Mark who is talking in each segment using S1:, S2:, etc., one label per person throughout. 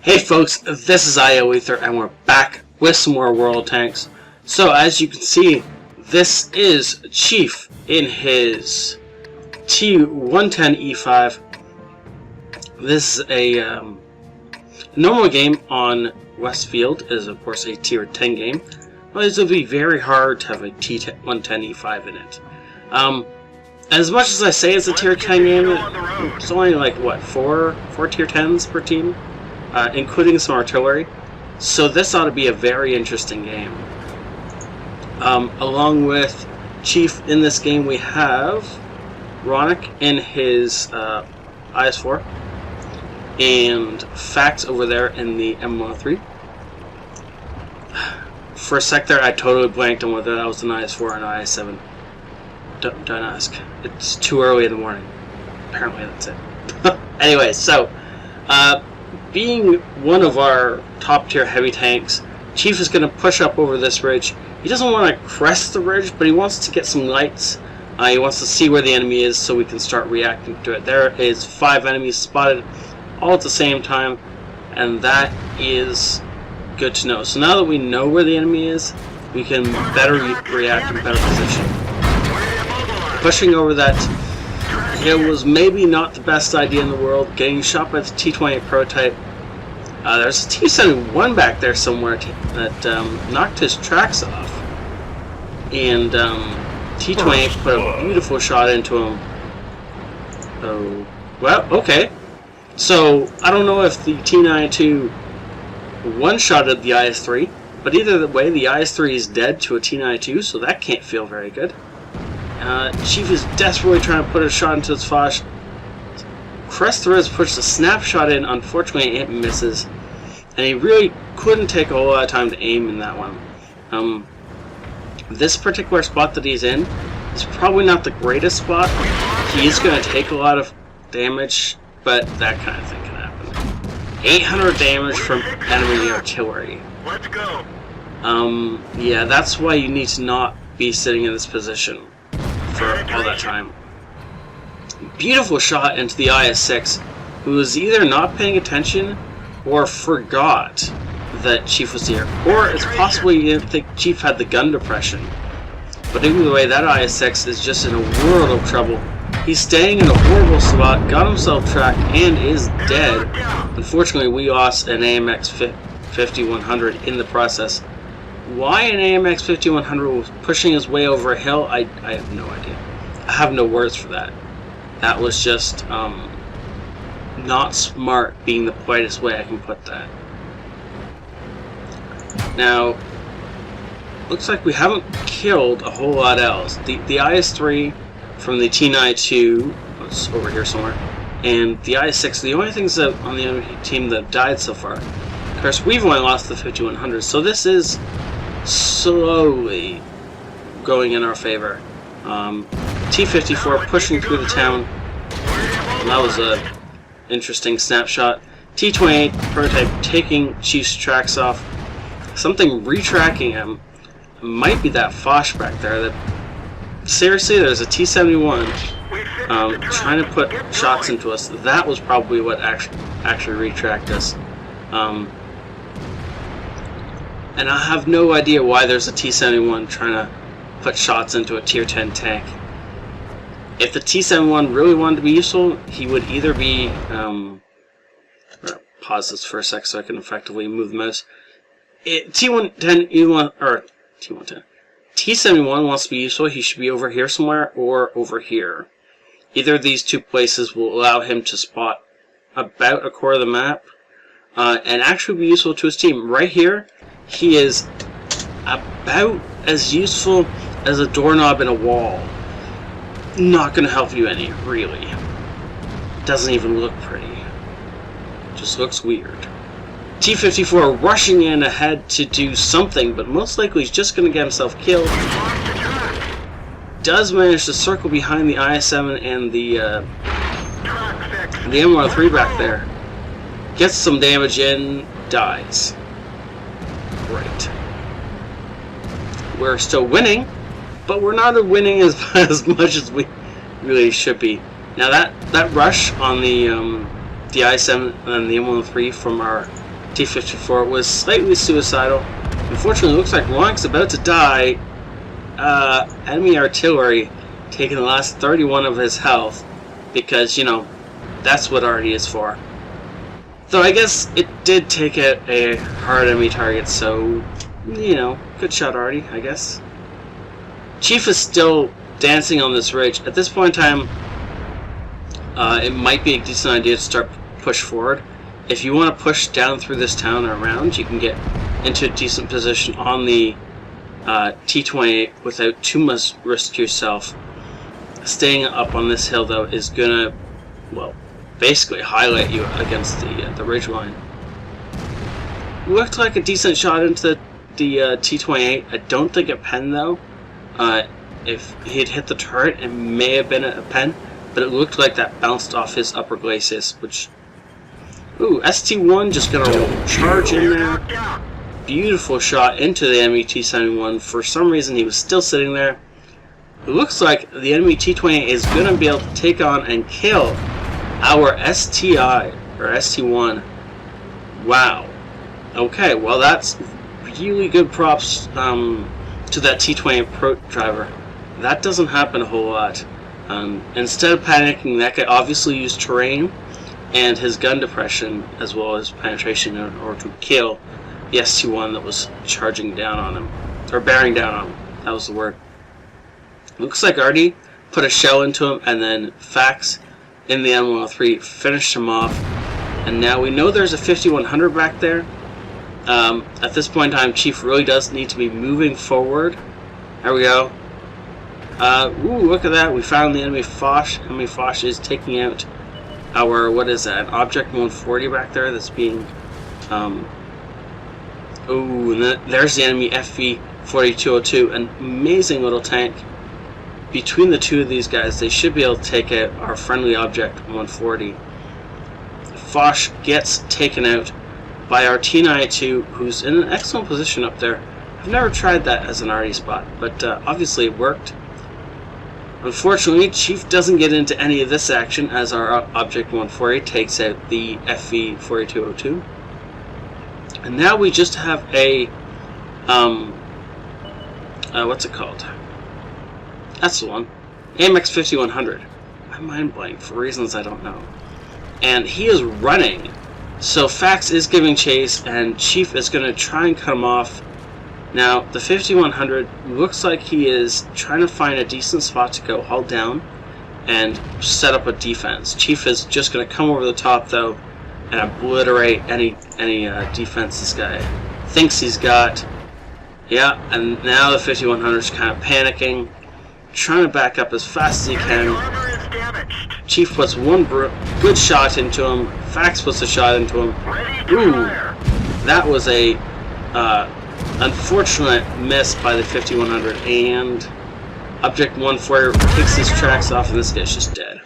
S1: Hey folks, this is ioEther and we're back with some more World Tanks. So as you can see, this is Chief in his T110E5. This is a normal game on Westfield. It is of course a tier 10 game. Well, it would be very hard to have a T110E5 in it. As much as I say it's a tier 10 game, it's only like what, four tier 10s per team? Including some artillery. So this ought to be a very interesting game. Along with Chief in this game, we have Ronick in his IS-4 and Fax over there in the M103. For a sec there, I totally blanked on whether that was an IS-4 or an IS-7. Don't ask. It's too early in the morning. Apparently that's it. Anyway, so being one of our top tier heavy tanks, Chief is going to push up over this ridge. He doesn't want to crest the ridge, but he wants to get some lights. He wants to see where the enemy is so we can start reacting to it. There is 5 enemies spotted all at the same time, and that is good to know. So now that we know where the enemy is, we can better react in better position. Pushing over that hill was maybe not the best idea in the world. Getting shot by the T28 prototype. There's a T71 back there somewhere that knocked his tracks off. And T28 put a beautiful shot into him. Oh, well, okay. So, I don't know if the T92 one-shotted the IS-3, but either way, the IS-3 is dead to a T92, so that can't feel very good. Chief is desperately trying to put a shot into his Foch. Crest the Res pushed a snapshot in. Unfortunately, it misses. And he really couldn't take a whole lot of time to aim in that one. This particular spot that he's in is probably not the greatest spot. He is going to take a lot of damage, but that kind of thing can happen. 800 damage from enemy artillery.
S2: Let's go.
S1: Yeah, that's why you need to not be sitting in this position for all that time. Beautiful shot into the IS-6, who was either not paying attention or forgot that Chief was here. Or it's possible he didn't think Chief had the gun depression. But either way, that IS-6 is just in a world of trouble. He's staying in a horrible spot, got himself tracked, and is dead. Unfortunately, we lost an AMX 5100 in the process. Why an AMX 5100 was pushing his way over a hill, I have no idea. I have no words for that. That was just not smart, being the politest way I can put that. Now, looks like we haven't killed a whole lot else. The IS-3 from the T92, it's over here somewhere, and the IS-6, the only things that on the enemy team that died so far. Of course, we've only lost the 5100, so this is slowly going in our favor. T-54 pushing through the town. And that was a interesting snapshot. T-28 prototype taking Chief's tracks off. Something retracking him. It might be that Foch back there. That seriously, there's a T-71 trying to put shots into us. That was probably what actually retracked us. And I have no idea why there's a T-71 trying to put shots into a tier 10 tank. If the T-71 really wanted to be useful, he would either be... pause this for a sec so I can effectively move the mouse. T110E1 or T110. T-71 wants to be useful, he should be over here somewhere or over here. Either of these two places will allow him to spot about a quarter of the map and actually be useful to his team. Right here, he is about as useful as a doorknob in a wall. Not going to help you any, really. Doesn't even look pretty. Just looks weird. T-54 rushing in ahead to do something, but most likely he's just going to get himself killed. Does manage to circle behind the IS-7 and the M103 back there. Gets some damage in, dies. Great. We're still winning, but we're not winning as much as we really should be. Now that rush on the IS-7 and the M103 from our T-54 was slightly suicidal. Unfortunately, it looks like Ronik's about to die. Enemy artillery taking the last 31 of his health, because, you know, that's what Artie is for. Though I guess it did take a hard enemy target, so, you know, good shot, Artie, I guess. Chief is still dancing on this ridge. At this point in time, it might be a decent idea to start push forward. If you want to push down through this town or around, you can get into a decent position on the T-28 without too much risk to yourself. Staying up on this hill, though, is gonna, well, basically highlight you against the ridge line. Looked like a decent shot into the T-28. I don't think it penned, though. If he had hit the turret, it may have been a pen, but it looked like that bounced off his upper glacis, which... Ooh, ST-1 just gonna charge in there. Beautiful shot into the enemy T-71. For some reason, he was still sitting there. It looks like the enemy T-28 is gonna be able to take on and kill our STI, or ST-1. Wow. Okay, well that's really good props to that T-28 Pro driver. That doesn't happen a whole lot. Instead of panicking, that guy obviously used terrain and his gun depression as well as penetration in order to kill the ST-1 that was charging down on him, or bearing down on him. That was the word. Looks like Artie put a shell into him, and then Fax in the M103 finished him off. And now we know there's a 5100 back there. At this point in time, Chief really does need to be moving forward. There we go. Ooh, look at that. We found the enemy Foch. Enemy Foch is taking out our, what is that, Object 140 back there that's being... Ooh, and there's the enemy FV-4202, an amazing little tank. Between the two of these guys, they should be able to take out our friendly Object 140. Foch gets taken out by our T92, who's in an excellent position up there. I've never tried that as an Artie spot, but obviously it worked. Unfortunately, Chief doesn't get into any of this action as our Object 140 takes out the FV-4202. And now we just have a, what's it called? That's the one. AMX 5100. My mind blank for reasons I don't know. And he is running. So Fax is giving chase, and Chief is going to try and cut him off. Now, the 5100 looks like he is trying to find a decent spot to go hull down and set up a defense. Chief is just going to come over the top, though, and obliterate any defense this guy thinks he's got. Yeah, and now the 5100 is kind of panicking, trying to back up as fast as he can. Chief puts one good shot into him. Fax puts a shot into him. Ooh, that was a unfortunate miss by the 5100, and Object 140 takes his tracks off, and this guy's just dead.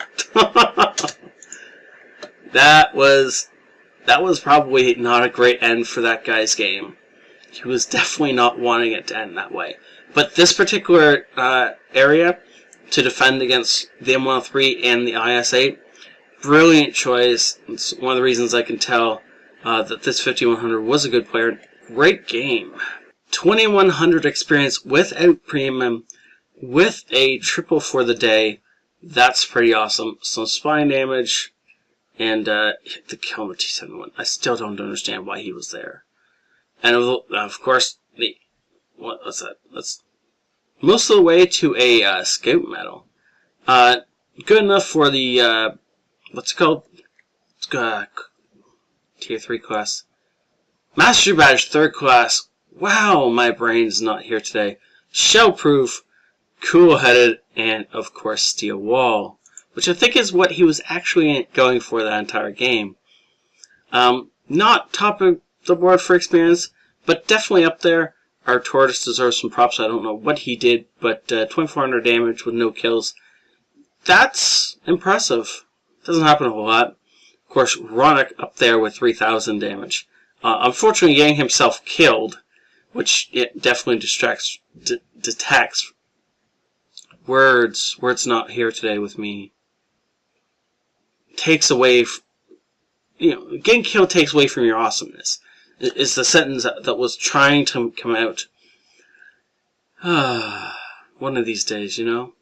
S1: That was probably not a great end for that guy's game. He was definitely not wanting it to end that way. But this particular area to defend against the M103 and the IS-8, brilliant choice. It's one of the reasons I can tell that this 5100 was a good player. Great game. 2100 experience without premium, with a triple for the day. That's pretty awesome. Some spine damage, and hit the kill on the T-71. I still don't understand why he was there. And of course, what's that? That's most of the way to a scout medal. Good enough for the what's it called? Tier 3 class. Master Badge 3rd class. Wow, my brain's not here today. Shell-proof, cool-headed, and of course steel wall, which I think is what he was actually going for that entire game. Not top of the board for experience, but definitely up there. Our Tortoise deserves some props. I don't know what he did, but 2400 damage with no kills. That's impressive. Doesn't happen a whole lot. Of course, Ronik up there with 3000 damage. Unfortunately, getting himself killed, which it definitely detects. Words not here today with me. Takes away, getting killed takes away from your awesomeness. is the sentence that was trying to come out. One of these days, you know.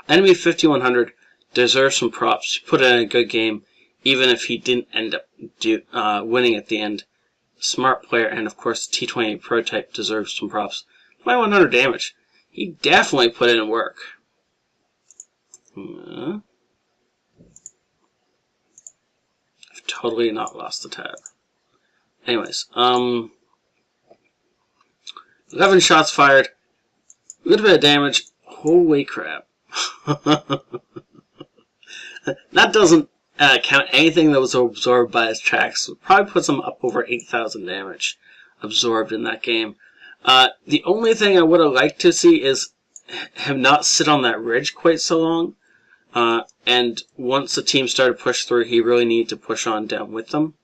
S1: Enemy 5100 deserves some props. He put in a good game, even if he didn't end up winning at the end. Smart player, and of course T110E prototype deserves some props. 2100 damage. He definitely put in work. I've totally not lost the tab. Anyways, 11 shots fired, a little bit of damage. Holy crap. That doesn't count anything that was absorbed by his tracks. It probably puts him up over 8,000 damage absorbed in that game. The only thing I would have liked to see is him not sit on that ridge quite so long. And once the team started to push through, he really needed to push on down with them.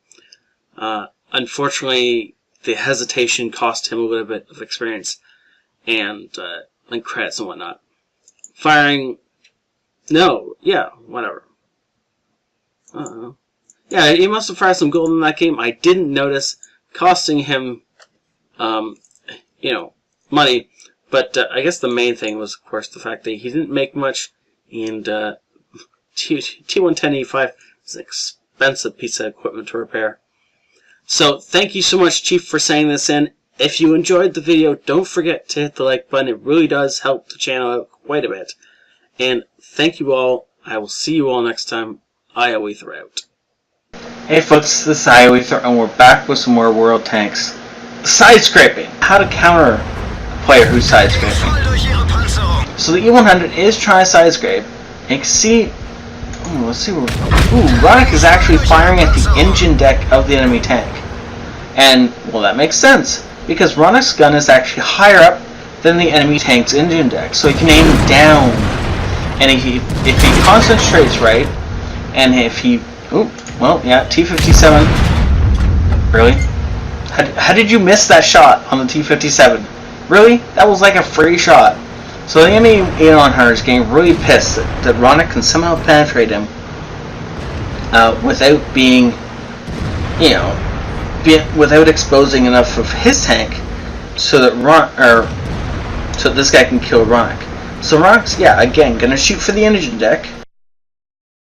S1: Unfortunately, the hesitation cost him a little bit of experience and credits and whatnot. Firing, no, yeah, whatever. Yeah, he must have fired some gold in that game. I didn't notice, costing him, you know, money. But I guess the main thing was, of course, the fact that he didn't make much, and T110E5 is an expensive piece of equipment to repair. So thank you so much, Chief, for sending this in. If you enjoyed the video, don't forget to hit the like button. It really does help the channel out quite a bit. And thank you all. I will see you all next time. ioEther out.
S2: Hey folks, this is ioEther, and we're back with some more World Tanks. Side scraping. How to counter a player who's side scraping. So the E100 is trying to side scrape. And you can see, let's see where. Ronick is actually firing at the engine deck of the enemy tank. And, well, that makes sense, because Ronick's gun is actually higher up than the enemy tank's engine deck, so he can aim down. And if he concentrates right, and if he, well, yeah, T57, really? How did you miss that shot on the T57? Really? That was like a free shot. So the enemy A100 is getting really pissed that Ronick can somehow penetrate him without being, you know, without exposing enough of his tank so that so this guy can kill Ronick. So Ronick's, yeah, again, gonna shoot for the engine deck.